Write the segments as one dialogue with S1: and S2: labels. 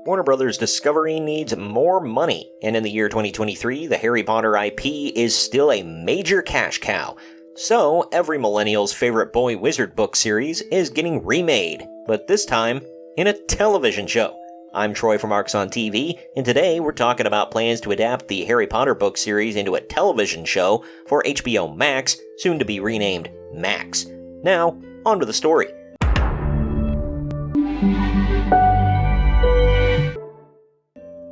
S1: Warner Bros. Discovery needs more money, and in the year 2023, the Harry Potter IP is still a major cash cow. So, every millennial's favorite boy wizard book series is getting remade, but this time in a television show. I'm Troy from Arcs on TV, and today we're talking about plans to adapt the Harry Potter book series into a television show for HBO Max, soon to be renamed Max. Now, on to the story.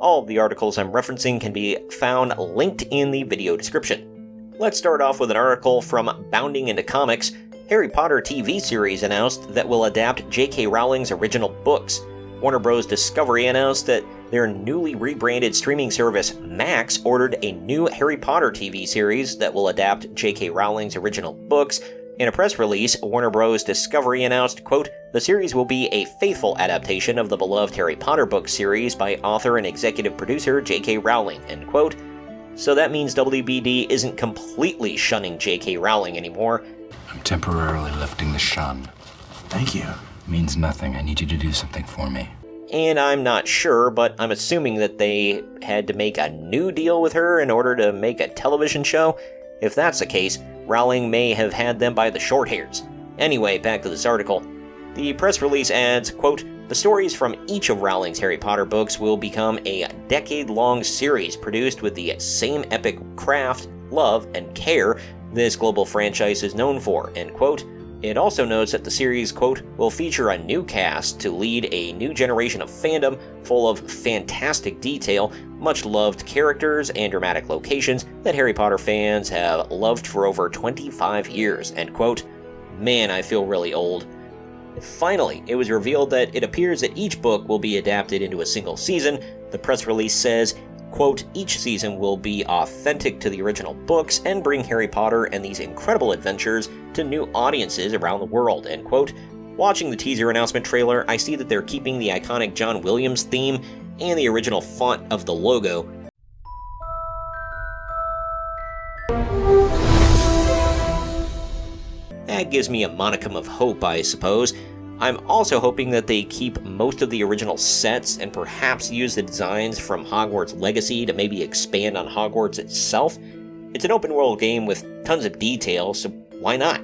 S1: All of the articles I'm referencing can be found linked in the video description. Let's start off with an article from Bounding Into Comics. Harry Potter TV series announced that will adapt JK Rowling's original books. Warner Bros. Discovery announced that their newly rebranded streaming service Max ordered a new Harry Potter TV series that will adapt JK Rowling's original books. In a press release, Warner Bros. Discovery announced, quote, "The series will be a faithful adaptation of the beloved Harry Potter book series by author and executive producer JK Rowling," end quote. So that means WBD isn't completely shunning JK Rowling anymore.
S2: I'm temporarily lifting the shun.
S3: Thank you.
S2: Means nothing. I need you to do something for me.
S1: And I'm not sure, but I'm assuming that they had to make a new deal with her in order to make a television show. If that's the case, Rowling may have had them by the short hairs. Anyway, back to this article. The press release adds, quote, "The stories from each of Rowling's Harry Potter books will become a decade-long series produced with the same epic craft, love, and care this global franchise is known for," end quote. It also notes that the series, quote, "will feature a new cast to lead a new generation of fandom full of fantastic detail, much-loved characters, and dramatic locations that Harry Potter fans have loved for over 25 years," end quote. Man, I feel really old. Finally, it was revealed that it appears that each book will be adapted into a single season. The press release says, quote, "Each season will be authentic to the original books and bring Harry Potter and these incredible adventures to new audiences around the world," end quote. Watching the teaser announcement trailer, I see that they're keeping the iconic John Williams theme and the original font of the logo. That gives me a monicum of hope, I suppose. I'm also hoping that they keep most of the original sets and perhaps use the designs from Hogwarts Legacy to maybe expand on Hogwarts itself. It's an open-world game with tons of detail, so why not?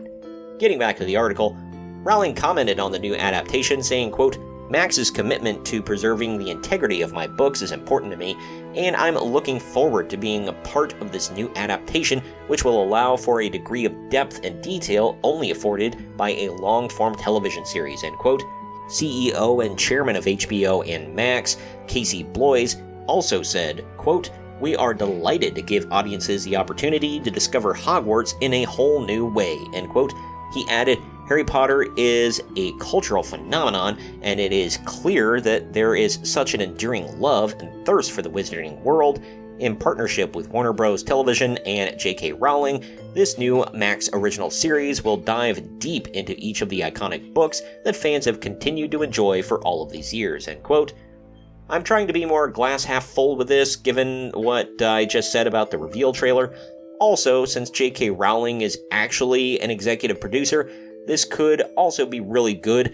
S1: Getting back to the article, Rowling commented on the new adaptation, saying, quote, "Max's commitment to preserving the integrity of my books is important to me, and I'm looking forward to being a part of this new adaptation, which will allow for a degree of depth and detail only afforded by a long-form television series," end quote. CEO and chairman of HBO and Max, Casey Bloys, also said, quote, "We are delighted to give audiences the opportunity to discover Hogwarts in a whole new way," end quote. He added, "Harry Potter is a cultural phenomenon, and it is clear that there is such an enduring love and thirst for the wizarding world. In partnership with Warner Bros. Television and JK Rowling, this new Max original series will dive deep into each of the iconic books that fans have continued to enjoy for all of these years," end quote. I'm trying to be more glass half full with this, given what I just said about the reveal trailer. Also, since JK Rowling is actually an executive producer, this could also be really good.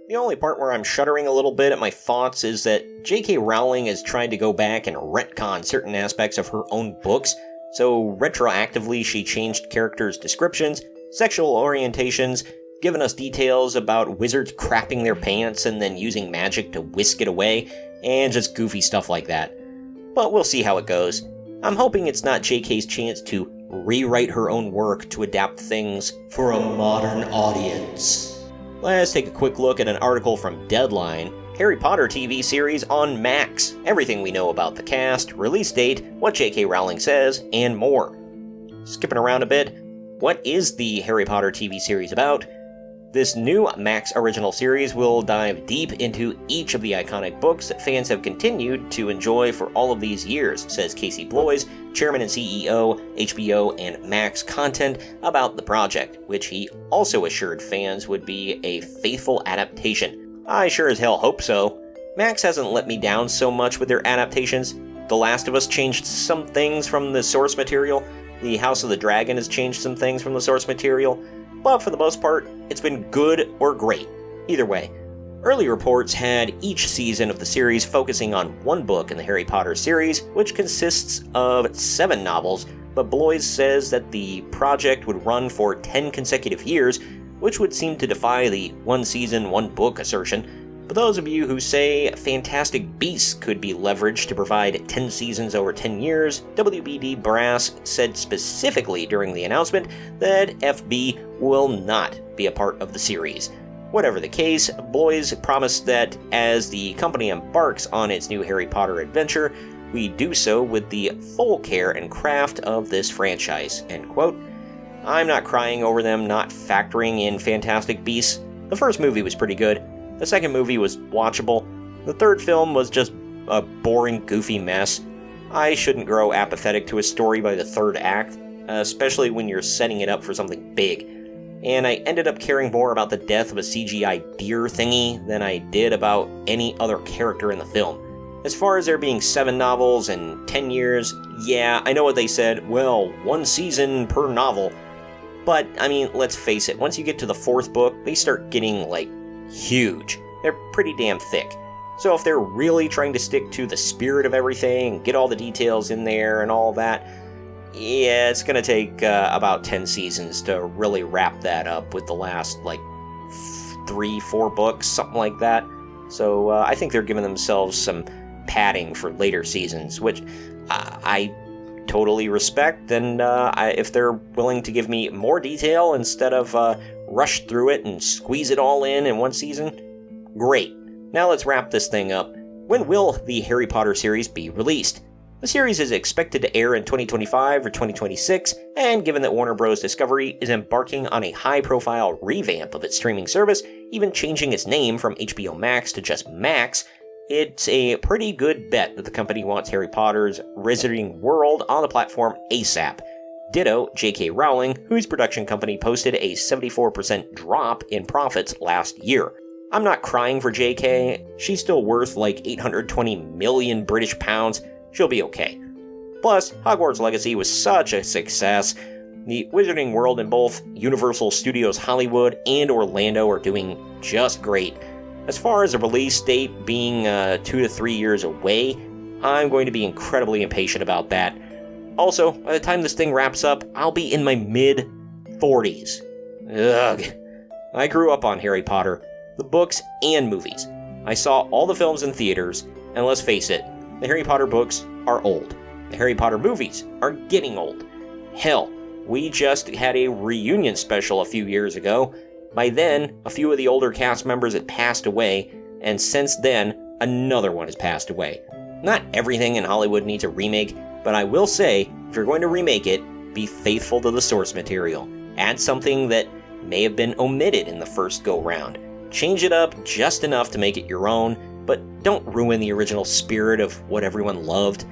S1: The only part where I'm shuddering a little bit at my thoughts is that JK Rowling has tried to go back and retcon certain aspects of her own books, so retroactively she changed characters' descriptions, sexual orientations, given us details about wizards crapping their pants and then using magic to whisk it away, and just goofy stuff like that. But we'll see how it goes. I'm hoping it's not JK's chance to rewrite her own work to adapt things for a modern audience. Let's take a quick look at an article from Deadline. Harry Potter TV series on Max. Everything we know about the cast, release date, what JK Rowling says, and more. Skipping around a bit, what is the Harry Potter TV series about? This new Max original series will dive deep into each of the iconic books that fans have continued to enjoy for all of these years, says Casey Bloys, chairman and CEO, HBO and Max Content, about the project, which he also assured fans would be a faithful adaptation. I sure as hell hope so. Max hasn't let me down so much with their adaptations. The Last of Us changed some things from the source material. The House of the Dragon has changed some things from the source material. But for the most part, it's been good or great. Either way, Early reports had each season of the series focusing on one book in the Harry Potter series, which consists of 7 novels, but Blois says that the project would run for 10 consecutive years, which would seem to defy the one season, one book assertion. But those of you who say Fantastic Beasts could be leveraged to provide 10 seasons over 10 years, WBD Brass said specifically during the announcement that FB will not be a part of the series. Whatever the case, Blois promised that as the company embarks on its new Harry Potter adventure, we do so with the full care and craft of this franchise, end quote. I'm not crying over them not factoring in Fantastic Beasts. The first movie was pretty good. The second movie was watchable. The third film was just a boring, goofy mess. I shouldn't grow apathetic to a story by the third act, especially when you're setting it up for something big. And I ended up caring more about the death of a CGI deer thingy than I did about any other character in the film. As far as there being 7 novels and 10 years, yeah, I know what they said, well, 1 season per novel. But, I mean, let's face it, once you get to the 4th book, they start getting, huge. They're pretty damn thick. So if they're really trying to stick to the spirit of everything, get all the details in there and all that, yeah, it's going to take about 10 seasons to really wrap that up with the last, 3-4 books, something like that. So I think they're giving themselves some padding for later seasons, which I totally respect, and if they're willing to give me more detail instead of rush through it and squeeze it all in one season, great. Now let's wrap this thing up. When will the Harry Potter series be released? The series is expected to air in 2025 or 2026, and given that Warner Bros. Discovery is embarking on a high-profile revamp of its streaming service, even changing its name from HBO Max to just Max, it's a pretty good bet that the company wants Harry Potter's Wizarding World on the platform ASAP. Ditto JK Rowling, whose production company posted a 74% drop in profits last year. I'm not crying for JK, she's still worth 820 million British pounds, she'll be okay. Plus, Hogwarts Legacy was such a success. The Wizarding World in both Universal Studios Hollywood and Orlando are doing just great. As far as the release date being 2 to 3 years away, I'm going to be incredibly impatient about that. Also, by the time this thing wraps up, I'll be in my mid-40s. Ugh. I grew up on Harry Potter, the books and movies. I saw all the films in theaters, and let's face it, the Harry Potter books are old. The Harry Potter movies are getting old. Hell, we just had a reunion special a few years ago. By then, a few of the older cast members had passed away, and since then, another one has passed away. Not everything in Hollywood needs a remake, but I will say, if you're going to remake it, be faithful to the source material. Add something that may have been omitted in the first go-round. Change it up just enough to make it your own, but don't ruin the original spirit of what everyone loved.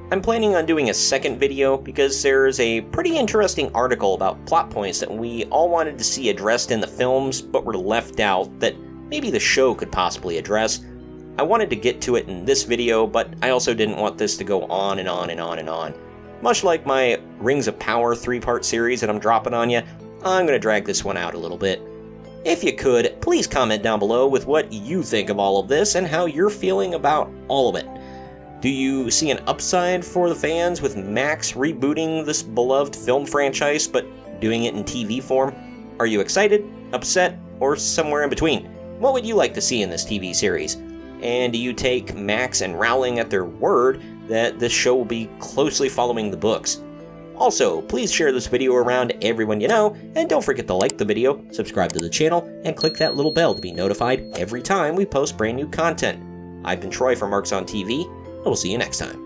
S1: I'm planning on doing a second video because there's a pretty interesting article about plot points that we all wanted to see addressed in the films but were left out that maybe the show could possibly address. I wanted to get to it in this video, but I also didn't want this to go on and on and on and on. Much like my Rings of Power 3-part series that I'm dropping on you, I'm going to drag this one out a little bit. If you could, please comment down below with what you think of all of this and how you're feeling about all of it. Do you see an upside for the fans with Max rebooting this beloved film franchise but doing it in TV form? Are you excited, upset, or somewhere in between? What would you like to see in this TV series? And do you take Max and Rowling at their word that this show will be closely following the books? Also, please share this video around everyone you know, and don't forget to like the video, subscribe to the channel, and click that little bell to be notified every time we post brand new content. I've been Troy from Marks on TV, and we'll see you next time.